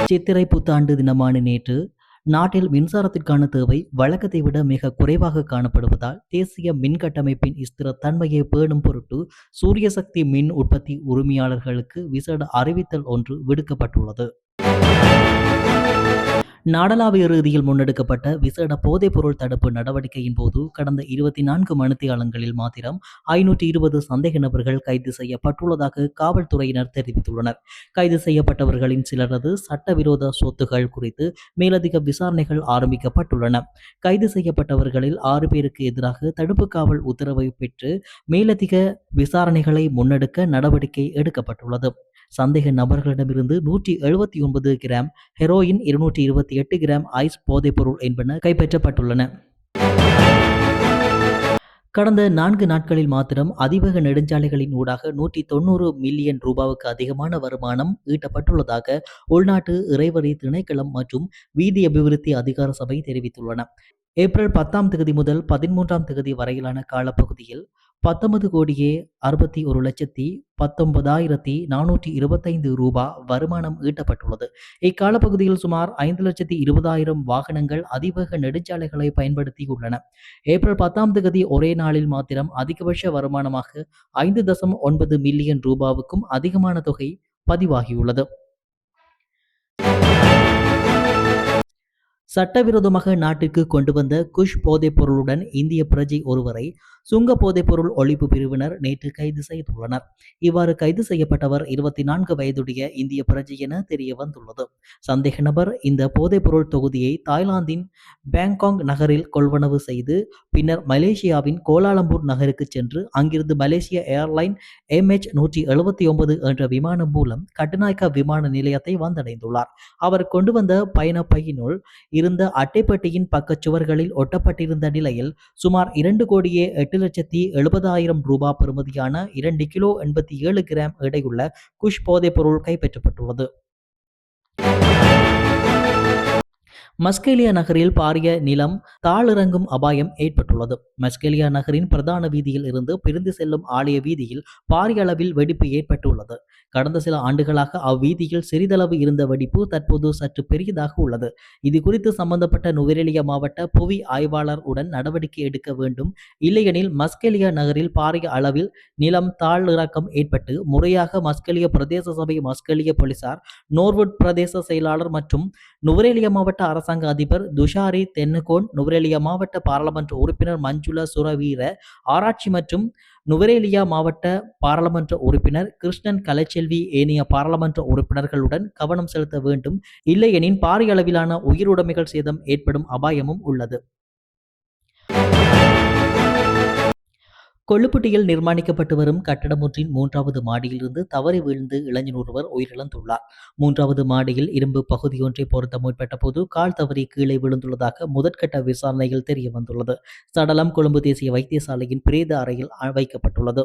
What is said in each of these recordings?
சித்திரை புத்தாண்டு தினமான நேற்று நாட்டில் மின்சாரத்திற்கான தேவை வழக்கத்தை விட மிக குறைவாக காணப்படுவதால் தேசிய மின் கட்டமைப்பின் ஸ்திரத்தன்மையை பேணும் பொருட்டு சூரிய சக்தி மின் உற்பத்தி உரிமையாளர்களுக்கு விசேட அறிவித்தல் ஒன்று விடுக்கப்பட்டுள்ளது. நாடளாவிய ரீதியில் முன்னெடுக்கப்பட்ட விசேட போதைப்பொருள் தடுப்பு நடவடிக்கையின் போது கடந்த 24 மணித்தியாலங்களில் மாத்திரம் 520 சந்தேக நபர்கள் கைது செய்யப்பட்டுள்ளதாக காவல்துறையினர் தெரிவித்துள்ளனர். கைது செய்யப்பட்டவர்களின் சிலரது சட்டவிரோத சொத்துகள் குறித்து மேலதிக விசாரணைகள் ஆரம்பிக்கப்பட்டுள்ளன. கைது செய்யப்பட்டவர்களில் 6 பேருக்கு எதிராக தடுப்பு காவல் உத்தரவை பெற்று மேலதிக விசாரணைகளை முன்னெடுக்க நடவடிக்கை எடுக்கப்பட்டுள்ளது. சந்தேக நபர்களிடமிருந்து 179 கிராம் ஹெரோயின், 228 கிராம் ஐஸ் போதைப்பொருள் என்பன கைப்பற்றப்பட்டுள்ளன. கடந்த 4 நாட்களில் மாத்திரம் அதிவேக நெடுஞ்சாலைகளின் ஊடாக 190 மில்லியன் ரூபாவுக்கு அதிகமான வருமானம் ஈட்டப்பட்டுள்ளதாக உள்நாட்டு இறைவரி திணைக்களம் மற்றும் வீதி அபிவிருத்தி அதிகார சபை தெரிவித்துள்ளன. ஏப்ரல் 10ஆம் தேதி முதல் 13ஆம் தேதி வரையிலான காலப்பகுதியில் 19 கோடியே 61,19,425 ரூபாய் வருமானம் ஈட்டப்பட்டுள்ளது. இக்காலப்பகுதியில் சுமார் 5,20,000 வாகனங்கள் அதிவேக நெடுஞ்சாலைகளை பயன்படுத்தியுள்ளன. ஏப்ரல் 10ஆம் தேதி ஒரே நாளில் மாத்திரம் அதிகபட்ச வருமானமாக 5.9 மில்லியன் ரூபாவுக்கும் அதிகமான தொகை பதிவாகியுள்ளது. சட்டவிரோதமாக நாட்டிற்கு கொண்டு வந்த குஷ் போதைப் பொருளுடன் இந்திய பிரஜை ஒருவரை சுங்க போதைப்பொருள் ஒழிப்பு பிரிவினர் நேற்று கைது செய்துள்ளனர். இவ்வாறு கைது செய்யப்பட்டவர் 24 வயதுடைய இந்திய பிரஜை என தெரிய வந்துள்ளது. சந்தேக நபர் இந்த போதைப்பொருள் தொகுதியை தாய்லாந்தின் பேங்காங் நகரில் கொள்வனவு செய்து பின்னர் மலேசியாவின் கோலாலம்பூர் நகருக்கு சென்று அங்கிருந்து மலேசிய ஏர்லைன் MH179 என்ற விமானம் மூலம் கட்டுநாயக்கா விமான நிலையத்தை வந்தடைந்துள்ளார். அவர் கொண்டு வந்த பயண பையினுள் இருந்த அட்டைப்பட்டியின் பக்கச்சுவர்களில் ஒட்டப்பட்டிருந்த நிலையில் சுமார் 2 கோடியே 8,70,000 ரூபாய் பெறுமதியான 2 கிலோ 87 கிராம் எடையுள்ள குஷ் போதைப் பொருள் கைப்பற்றப்பட்டுள்ளது. மஸ்கெலியா நகரில் பாரிய நிலம் தாழிறங்கும் அபாயம் ஏற்பட்டுள்ளது. மஸ்கெலியா நகரின் பிரதான வீதியில் இருந்து பிரிந்து செல்லும் ஆலய வீதியில் பாரிய அளவில் வெடிப்பு ஏற்பட்டுள்ளது. கடந்த சில ஆண்டுகளாக அவ்வீதியில் சிறிதளவு இருந்த வெடிப்பு தற்போது சற்று பெரியதாக உள்ளது. இது குறித்து சம்பந்தப்பட்ட நுவரெலியா மாவட்ட புவி ஆய்வாளர் உடன் நடவடிக்கை எடுக்க வேண்டும். இல்லையெனில் மஸ்கெலியா நகரில் பாரிய அளவில் நிலம் தாழிறக்கம் ஏற்பட்டு முறையாக மஸ்கெலியா பிரதேச சபை, மஸ்கெலியா போலீசார், நோர்வுட் பிரதேச செயலாளர் மற்றும் நுவரெலியா மாவட்ட அரசாங்க அதிபர் துஷாரி தென்னகோன், நுவரெலியா மாவட்ட பாராளுமன்ற உறுப்பினர் மஞ்சுள சுரவீர ஆராய்ச்சி மற்றும் நுவரெலியா மாவட்ட பாராளுமன்ற உறுப்பினர் கிருஷ்ணன் கலைச்செல்வி ஏனைய பாராளுமன்ற உறுப்பினர்களுடன் கவனம் செலுத்த வேண்டும். இல்லையெனின் பாரிய அளவிலான உயிருடைமைகள் சேதம் ஏற்படும் அபாயமும் உள்ளது. கொள்ளுப்பட்டியில் நிர்மாணிக்கப்பட்டு வரும் கட்டடம் ஒன்றின் 3வது மாடியிலிருந்து தவறி வீழ்ந்து இளைஞர் ஒருவர் உயிரிழந்துள்ளார். 3வது மாடியில் இரும்பு பகுதியொன்றை பொருத்த முற்பட்ட போது கால் தவறி கீழே விழுந்துள்ளதாக முதற்கட்ட விசாரணையில் தெரிய வந்துள்ளது. சடலம் கொழும்பு தேசிய வைத்தியசாலையின் பிரேத அறையில் வைக்கப்பட்டுள்ளது.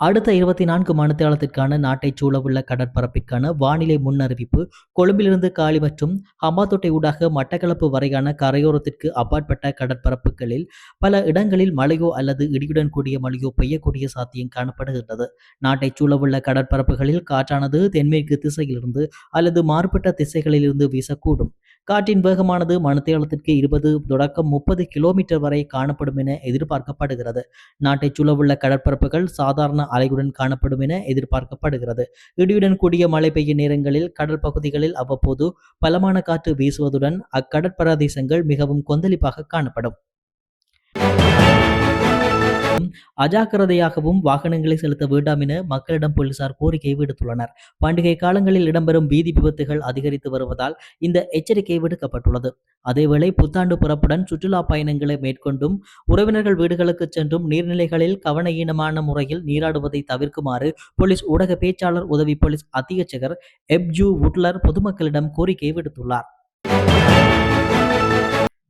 அடுத்த 24 மணித்தியாலத்திற்கான நாட்டை சூழவுள்ள கடற்பரப்பிற்கான வானிலை முன்னறிவிப்பு கொழும்பிலிருந்து காலி மற்றும் ஹம்பாந்தோட்டை ஊடாக மட்டக்களப்பு வரையான கரையோரத்திற்கு அப்பாற்பட்ட கடற்பரப்புகளில் பல இடங்களில் மழையோ அல்லது இடியுடன் கூடிய மழையோ பெய்யக்கூடிய சாத்தியம் காணப்படுகின்றது. நாட்டை சூழவுள்ள கடற்பரப்புகளில் காற்றானது தென்மேற்கு திசையிலிருந்து அல்லது மாறுபட்ட திசைகளிலிருந்து வீசக்கூடும். காற்றின் வேகமானது மணித்தியாலத்திற்கு 20 தொடக்கம் 30 கிலோமீட்டர் வரை காணப்படும் என எதிர்பார்க்கப்படுகிறது. நாட்டை சூழவுள்ள கடற்பரப்புகள் சாதாரண அலையுடன் காணப்படும் என எதிர்பார்க்கப்படுகிறது. இடியுடன் கூடிய மழை பெய்யும் நேரங்களில் கடல் பகுதிகளில் அவ்வப்போது பலமான காற்று வீசுவதுடன் அக்கடற்பிரதேசங்கள் மிகவும் கொந்தளிப்பாக காணப்படும். அஜாக்கிரதையாகவும் வாகனங்களை செலுத்த வேண்டாம் என மக்களிடம் போலீசார் கோரிக்கை விடுத்துள்ளனர். பண்டிகை காலங்களில் இடம்பெறும் வீதி விபத்துகள் அதிகரித்து வருவதால் இந்த எச்சரிக்கை விடுக்கப்பட்டுள்ளது. அதேவேளை புத்தாண்டு புறப்புடன் சுற்றுலா பயணங்களை மேற்கொண்டும் உறவினர்கள் வீடுகளுக்கு சென்றும் நீர்நிலைகளில் கவனஈனமான முறையில் நீராடுவதை தவிர்க்குமாறு போலீஸ் ஊடக பேச்சாளர் உதவி போலீஸ் அத்தியட்சகர் எப்ஜூ வுட்லர் பொதுமக்களிடம் கோரிக்கை விடுத்துள்ளார்.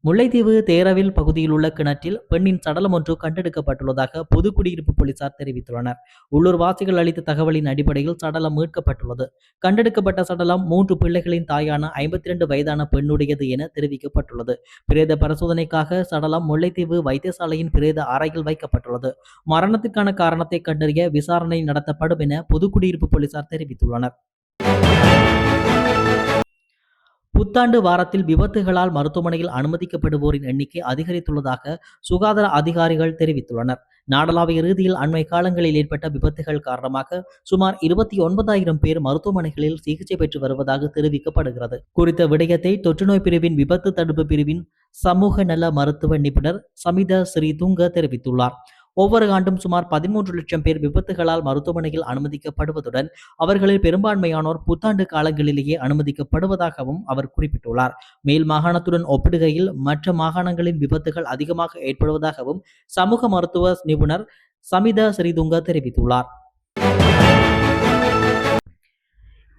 முல்லைத்தீவு தேரவில் பகுதியில் உள்ள கிணற்றில் பெண்ணின் சடலம் ஒன்று கண்டெடுக்கப்பட்டுள்ளதாக பொதுக்குடியிருப்பு போலீசார் தெரிவித்துள்ளனர். உள்ளூர்வாசிகள் அளித்த தகவலின் அடிப்படையில் சடலம் மீட்கப்பட்டுள்ளது. கண்டெடுக்கப்பட்ட சடலம் 3 பிள்ளைகளின் தாயான 52 வயதான பெண்ணுடையது என தெரிவிக்கப்பட்டுள்ளது. பிரேத பரிசோதனைக்காக சடலம் முல்லைத்தீவு வைத்தியசாலையின் பிரேத அறையில் வைக்கப்பட்டுள்ளது. மரணத்திற்கான காரணத்தை கண்டறிய விசாரணை நடத்தப்படும் என பொதுக்குடியிருப்பு போலீசார் தெரிவித்துள்ளனர். புத்தாண்டு வாரத்தில் விபத்துகளால் மருத்துவமனையில் அனுமதிக்கப்படுவோரின் எண்ணிக்கை அதிகரித்துள்ளதாக சுகாதார அதிகாரிகள் தெரிவித்துள்ளனர். நாடளாவிய ரீதியில் அண்மை காலங்களில் ஏற்பட்ட விபத்துகள் காரணமாக சுமார் 29,000 பேர் மருத்துவமனைகளில் சிகிச்சை பெற்று வருவதாக தெரிவிக்கப்படுகிறது. குறித்த விடயத்தை தொற்றுநோய் பிரிவின் விபத்து தடுப்பு பிரிவின் சமூக நல மருத்துவ நிபுணர் சமித ஸ்ரீதுங்க தெரிவித்துள்ளார். ஒவ்வொரு ஆண்டும் சுமார் 13 லட்சம் பேர் விபத்துகளால் மருத்துவமனையில் அனுமதிக்கப்படுவதுடன் அவர்களில் பெரும்பான்மையானோர் புத்தாண்டு காலங்களிலேயே அனுமதிக்கப்படுவதாகவும் அவர் குறிப்பிட்டுள்ளார். மேல் மாகாணத்துடன் ஒப்பிடுகையில் மற்ற மாகாணங்களின் விபத்துகள் அதிகமாக ஏற்படுவதாகவும் சமூக மருத்துவ நிபுணர் சமித ஸ்ரீதுங்க தெரிவித்துள்ளார்.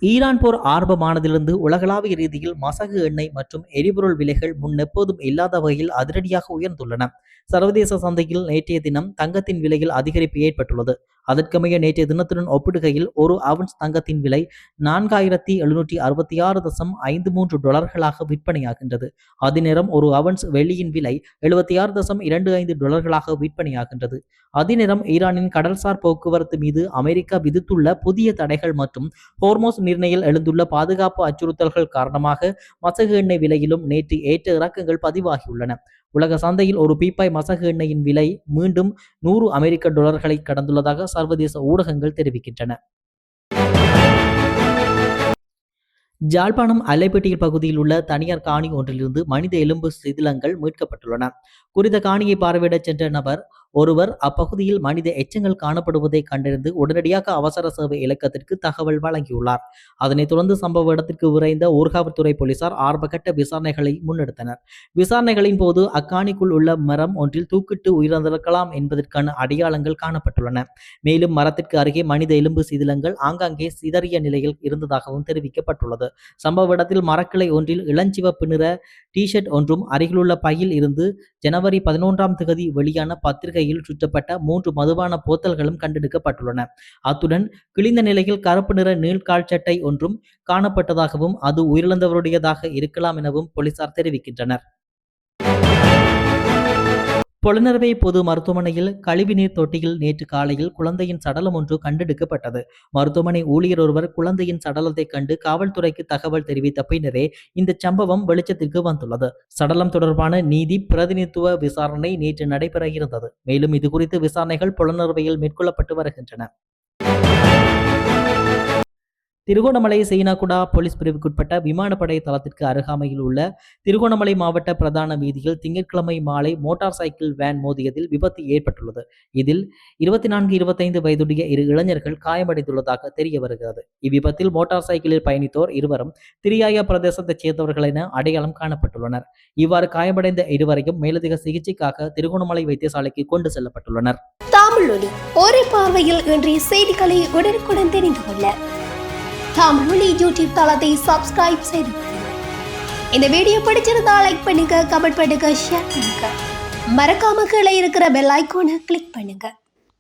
ஈரான் போர் ஆரம்பமானதிலிருந்து உலகளாவிய ரீதியில் மசகு எண்ணெய் மற்றும் எரிபொருள் விலைகள் முன்னெப்போதும் இல்லாத வகையில் அதிரடியாக உயர்ந்துள்ளன. சர்வதேச சந்தையில் நேற்றைய தினம் தங்கத்தின் விலையில் அதிகரிப்பு ஏற்பட்டுள்ளது. அதற்கமைய நேற்றைய தினத்துடன் ஒப்பிடுகையில் ஒரு அவுன்ஸ் தங்கத்தின் விலை 4,766.53 டாலர்களாக விற்பனையாகின்றது. அதே நேரம் ஒரு அவுன்ஸ் வெள்ளியின் விலை 76.25 டாலர்களாக விற்பனையாகின்றது. அதே நேரம் ஈரானின் கடல்சார் போக்குவரத்து மீது அமெரிக்கா விதித்துள்ள புதிய தடைகள் மற்றும் ஹோர்மோஸ் நிர்ணயில் எழுந்துள்ள பாதுகாப்பு அச்சுறுத்தல்கள் காரணமாக மசகு எண்ணெய் விலையிலும் நேற்று ஏற்ற இறக்கங்கள் பதிவாகியுள்ளன. உலக சந்தையில் ஒரு பீப்பாய் மசகு எண்ணெயின் விலை மீண்டும் 100 அமெரிக்க டாலர்களை கடந்துள்ளதாக சர்வதேச ஊடகங்கள் தெரிவிக்கின்றன. ஜாழ்ப்பாணம் அல்லைப்பட்டியில் பகுதியில் உள்ள தனியார் காணி ஒன்றிலிருந்து மனித எலும்பு சிதிலங்கள் மீட்கப்பட்டுள்ளன. குறித்த காணியை பார்வையிட சென்ற நபர் ஒருவர் அப்பகுதியில் மனித எச்சங்கள் காணப்படுவதை கண்டறிந்து உடனடியாக அவசர சேவை இலக்கத்திற்கு தகவல் வழங்கியுள்ளார். அதனைத் தொடர்ந்து சம்பவ இடத்திற்கு விரைந்த ஊர்காவல்துறை போலீசார் ஆரம்பகட்ட விசாரணைகளை முன்னெடுத்தனர். விசாரணைகளின் போது அக்காணிக்குள் உள்ள மரம் ஒன்றில் தூக்கிட்டு உயிரிழந்திருக்கலாம் என்பதற்கான அடையாளங்கள் காணப்பட்டுள்ளன. மேலும் மரத்திற்கு அருகே மனித எலும்பு சிதிலங்கள் ஆங்காங்கே சிதறிய நிலையில் இருந்ததாகவும் தெரிவிக்கப்பட்டுள்ளது. சம்பவ இடத்தில் மரக்கிளை ஒன்றில் இளஞ்சிவப்பு நிற டி-ஷர்ட் ஒன்றும் அருகிலுள்ள பையில் இருந்து ஜனவரி 11ஆம் தேதி வெளியான பத்திரிகையில் சுற்றப்பட்ட 3 மதுபான போத்தல்களும் கண்டெடுக்கப்பட்டுள்ளன. அத்துடன் கிழிந்த நிலையில் கருப்பு நிற நீள்கால் சட்டை ஒன்றும் காணப்பட்டதாகவும் அது உயிரிழந்தவருடையதாக இருக்கலாம் எனவும் போலீசார் தெரிவிக்கின்றனர். பொலனறுவை பொது மருத்துவமனையில் கழிவுநீர் தொட்டியில் நேற்று காலையில் குழந்தையின் சடலம் ஒன்று கண்டெடுக்கப்பட்டது. மருத்துவமனை ஊழியர் ஒருவர் குழந்தையின் சடலத்தை கண்டு காவல்துறைக்கு தகவல் தெரிவித்த பின்னரே இந்த சம்பவம் வெளிச்சத்திற்கு வந்துள்ளது. சடலம் தொடர்பான நீதி பிரதிநிதித்துவ விசாரணை நேற்று நடைபெற இருந்தது. மேலும் இதுகுறித்து விசாரணைகள் பொலனறுவையில் மேற்கொள்ளப்பட்டு வருகின்றன. திருகோணமலை சீனாகுடா போலீஸ் பிரிவுக்குட்பட்ட விமானப்படை தளத்திற்கு அருகாமையில் உள்ள திருகோணமலை மாவட்ட பிரதான வீதியில் திங்கட்கிழமை மாலை மோட்டார் சைக்கிள் வேன் மோதியதில் விபத்து ஏற்பட்டுள்ளது. இதில் 24-25 வயதுடைய 2 இளைஞர்கள் காயமடைந்துள்ளதாக தெரிய வருகிறது. இவ்விபத்தில் மோட்டார் சைக்கிளில் பயணித்தோர் இருவரும் திரியாய பிரதேசத்தைச் சேர்ந்தவர்கள் என அடையாளம் காணப்பட்டுள்ளனர். இவ்வாறு காயமடைந்த இருவரையும் மேலதிக சிகிச்சைக்காக திருகோணமலை வைத்தியசாலைக்கு கொண்டு செல்லப்பட்டுள்ளனர். தமிழொலி ஒரே பார்வையில் இன்றைய செய்திகளை உடனுக்குடன் தெரிந்து கொள்ள தமிழொலி யூடியூப் தளத்தை சப்ஸ்கிரைப் செய்து இந்த வீடியோ பிடிச்சிருந்தா லைக் பண்ணுங்க, கமெண்ட் பண்ணுங்க, ஷேர் பண்ணுங்க. மறக்காம கீழே இருக்கிற பெல் ஐகானை கிளிக் பண்ணுங்க.